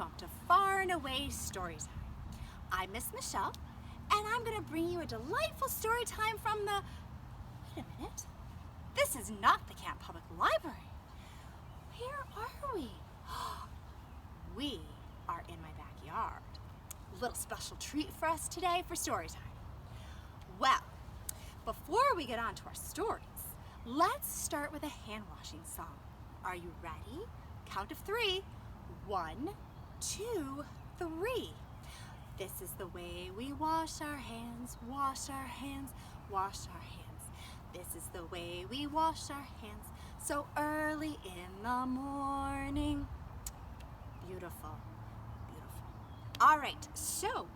welcome to Far and Away Storytime. I'm Miss Michelle, and I'm going to bring you a delightful story time from the... Wait a minute. This is not the Camp Public Library. Where are we? We are in my backyard. A little special treat for us today for story time. Well, before we get on to our stories, let's start with a hand washing song. Are you ready? Count of 3. 1, 2, 3. This is the way we wash our hands, wash our hands, wash our hands. This is the way we wash our hands so early in the morning. Beautiful, beautiful. All right, so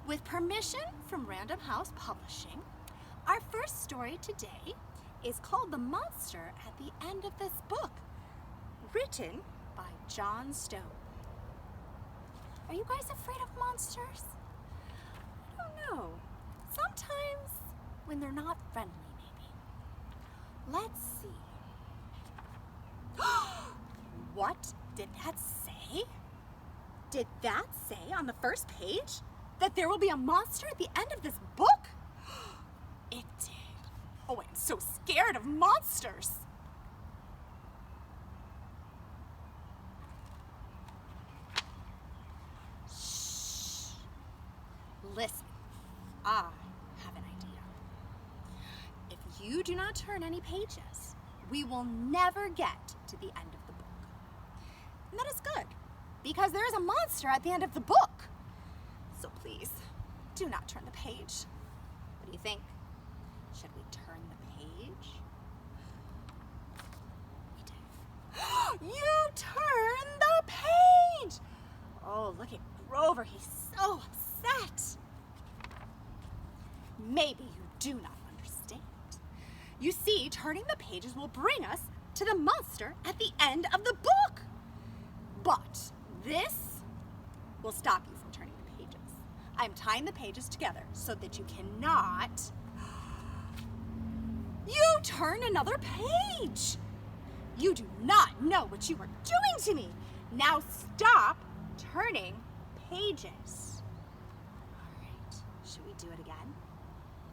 with permission from Random House Publishing, our first story today is called The Monster at the End of This Book, written by John Stowe. Are you guys afraid of monsters? I don't know. Sometimes when they're not friendly, maybe. Let's see. What did that say? Did that say on the first page that there will be a monster at the end of this book? It did. Oh, I'm so scared of monsters. Listen, I have an idea. If you do not turn any pages, we will never get to the end of the book. And that is good, because there is a monster at the end of the book. So please, do not turn the page. What do you think? Should we turn the page? We did. You turned the page! Oh, look at Grover. He's so upset. Maybe you do not understand. You see, turning the pages will bring us to the monster at the end of the book. But this will stop you from turning the pages. I'm tying the pages together so that you cannot... You turned another page. You do not know what you are doing to me. Now stop turning pages. All right, should we do it again?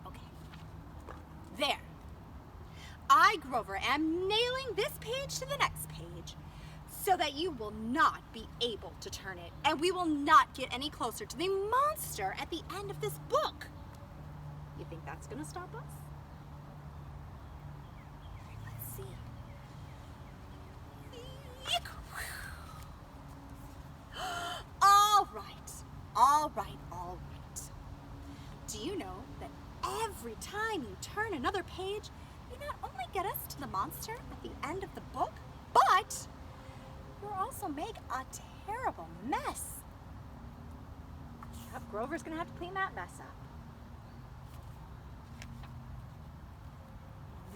Okay. There. I, Grover, am nailing this page to the next page so that you will not be able to turn it, and we will not get any closer to the monster at the end of this book. You think that's going to stop us? Let's see. All right. Do you know that every time you turn another page, you not only get us to the monster at the end of the book, but you also make a terrible mess. Yep, Grover's gonna have to clean that mess up.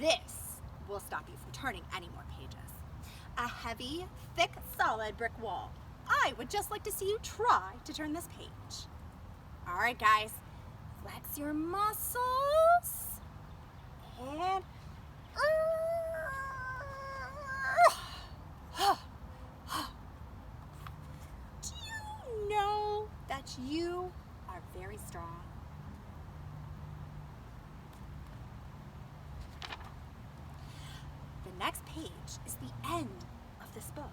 This will stop you from turning any more pages. A heavy, thick, solid brick wall. I would just like to see you try to turn this page. All right, guys, flex your muscles and do you know that you are very strong? The next page is the end of this book,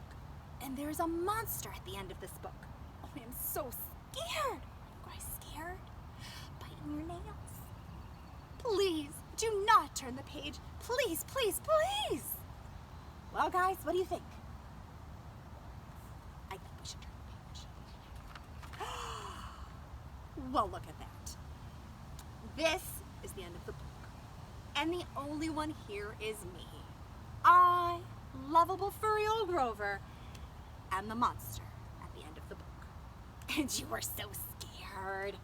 and there's a monster at the end of this book. Oh, I'm so scared. Are you guys scared? Biting your nails? Please, do not turn the page. Please, please, please. Well, guys, what do you think? I think we should turn the page. Well, look at that. This is the end of the book, and the only one here is me. I, lovable furry old Grover, am the monster at the end of the book. And you were so scared.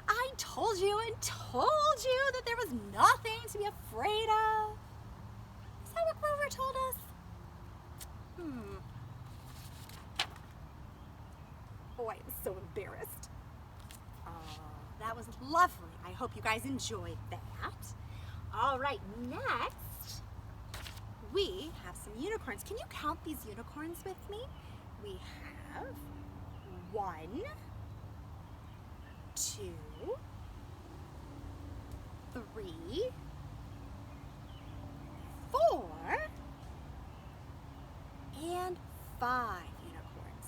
I told you and told you that there was nothing to be afraid of. Is that what Grover told us? Oh, I am so embarrassed. That was lovely. I hope you guys enjoyed that. All right, next, we have some unicorns. Can you count these unicorns with me? We have 1, 2, 3, 4, and 5 unicorns.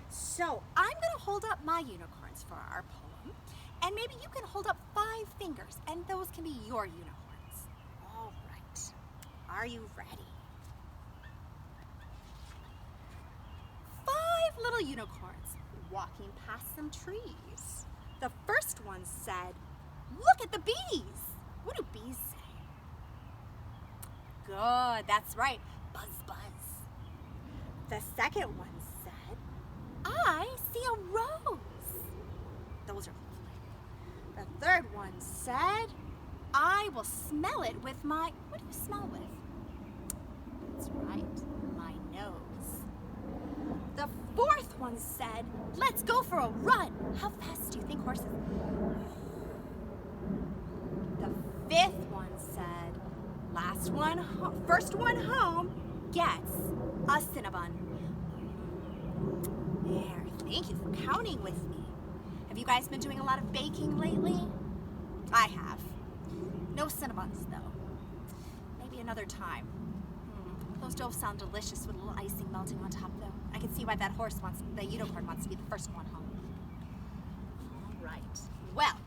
So I'm going to hold up my unicorns for our poem, and maybe you can hold up 5 fingers, and those can be your unicorns. All right. Are you ready? 5 little unicorns walking past some trees. The first one said, "Look at the bees." What do bees say? Good, that's right. Buzz, buzz. The second one said, "I see a rose." Those are lovely. The third one said, "I will smell it with my," what do you smell with? That's right, my nose. The fourth one said, "Let's go for a run." How fast do you think horses? The fifth one said, first one home gets a Cinnabon. There, thank you for counting with me. Have you guys been doing a lot of baking lately? I have. No Cinnabons though. Maybe another time. Those dough sound delicious with a little icing melting on top though. I can see why that the unicorn wants to be the first one home. All right, well,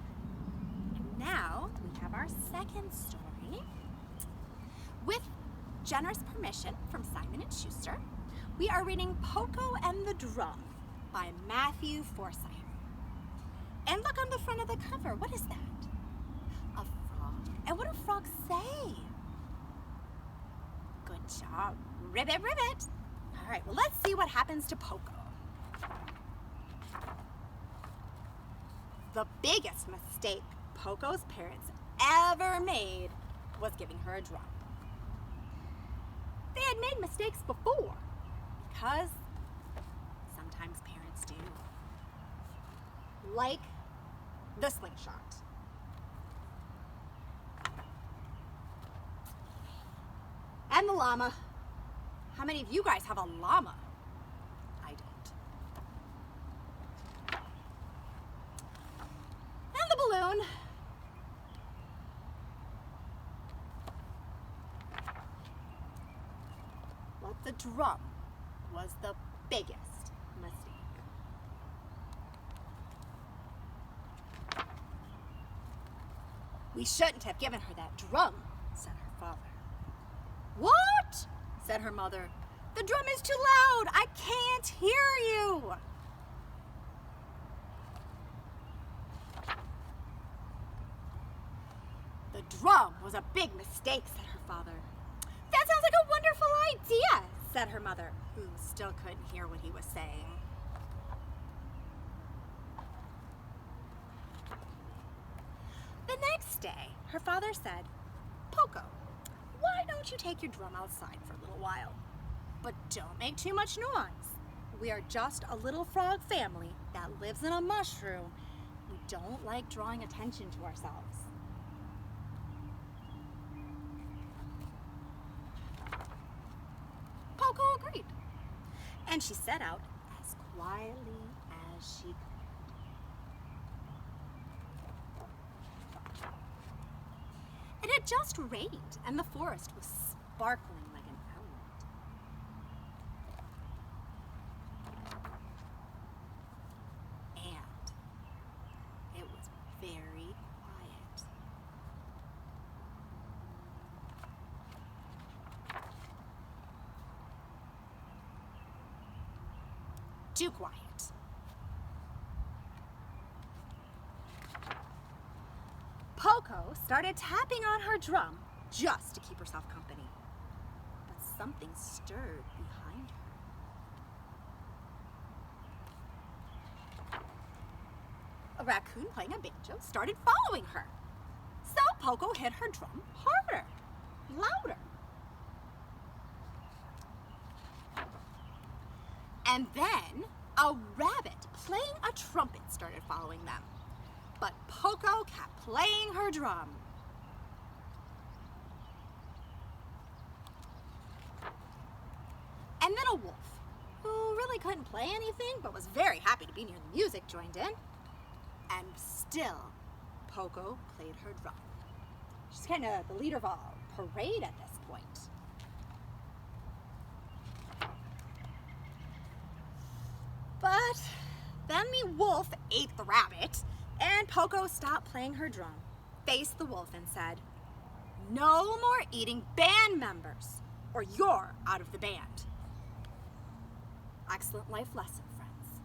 now we have our second story. With generous permission from Simon & Schuster, we are reading Pokko and the Drum by Matthew Forsythe. And look on the front of the cover, what is that? A frog. And what do frogs say? Good job. Ribbit, ribbit. All right, well, let's see what happens to Pokko. The biggest mistake Pokko's parents ever made was giving her a drum. They had made mistakes before, because sometimes parents do. Like the slingshot. And the llama. How many of you guys have a llama? I don't. And the balloon. But the drum was the biggest mistake. We shouldn't have given her that drum, said her father. What? Said her mother. The drum is too loud. I can't hear you. The drum was a big mistake, said her father. That sounds like a wonderful idea, said her mother, who still couldn't hear what he was saying. The next day, her father said, Pokko, why don't you take your drum outside for a little while? But don't make too much noise. We are just a little frog family that lives in a mushroom. We don't like drawing attention to ourselves. Pokko agreed, and she set out as quietly as she could. It had just rained, and the forest was sparkling like an emerald. And it was very quiet. Too quiet. Pokko started tapping on her drum just to keep herself company. But something stirred behind her. A raccoon playing a banjo started following her. So Pokko hit her drum harder, louder. And then a rabbit playing a trumpet started following them. But Pokko kept playing her drum. And then a wolf, who really really couldn't play anything, but was very happy to be near the music, joined in. And still, Pogo played her drum. She's kind of the leader of a parade at this point. But then the wolf ate the rabbit, and Pogo stopped playing her drum, faced the wolf, and said, "No more eating band members, or you're out of the band." Excellent life lesson, friends.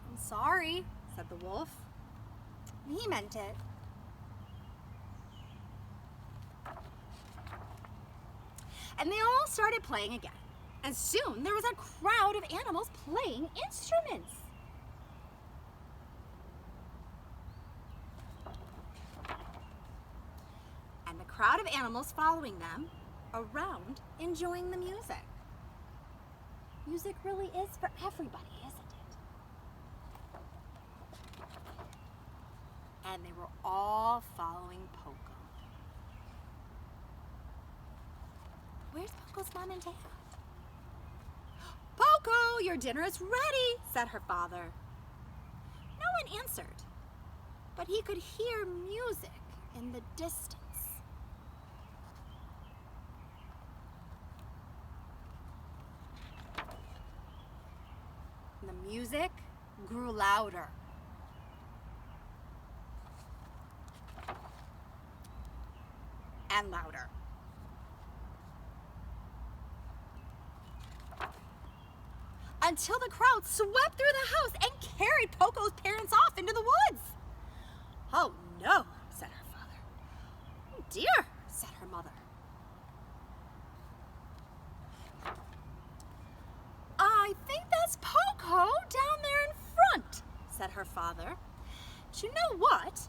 "I'm sorry," said the wolf. He meant it. And they all started playing again. And soon there was a crowd of animals playing instruments. And the crowd of animals following them around, enjoying the music. Music really is for everybody, isn't it? And they were all following Pogo. Where's Pogo's mom and dad? "Pogo, your dinner is ready," said her father. No one answered, but he could hear music in the distance. And the music grew louder. And louder. Until the crowd swept through the house and carried Pogo's parents off into the woods. "Oh no," said her father. "Oh dear," said her mother. "I think that's Pogo down there in front," said her father. "Do you know what?"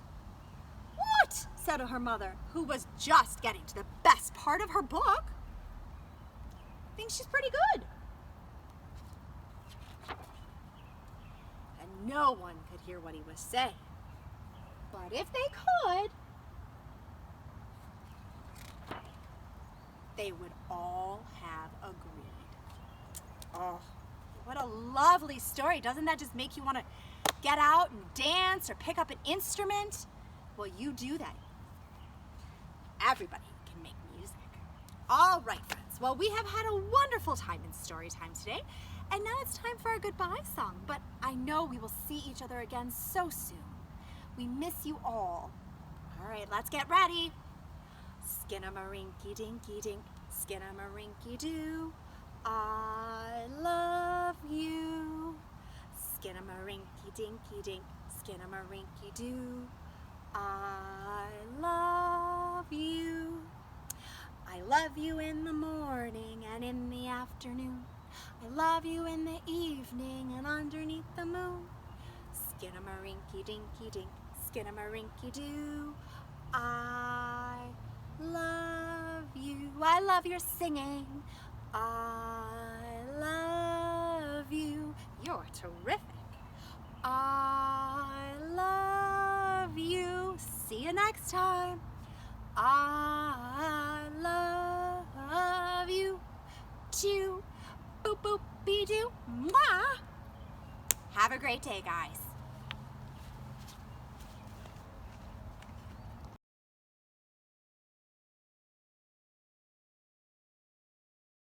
"What?" said her mother, who was just getting to the best part of her book. "I think she's pretty good." And no one could hear what he was saying. But if they could, they would all have agreed. Oh, what a lovely story. Doesn't that just make you want to get out and dance or pick up an instrument? Well, you do that. Everybody can make music. All right, friends. Well, we have had a wonderful time in story time today, and now it's time for our goodbye song. But I know we will see each other again so soon. We miss you all. All right, let's get ready. Skinnamarink-a-dinky-dink, skinnamarink-a-doo. I love you. Skinnamarink-a-dinky-dink, skinnamarink-a-doo. I love you. I love you in the morning and in the afternoon. I love you in the evening and underneath the moon. Skinnamarink-a-dinky-dink, skinnamarink-a-doo. I love you. I love your singing. I love you. You're terrific. I love you. See you next time. I love you. Choo. Boop boop be doo. Mwah. Have a great day, guys.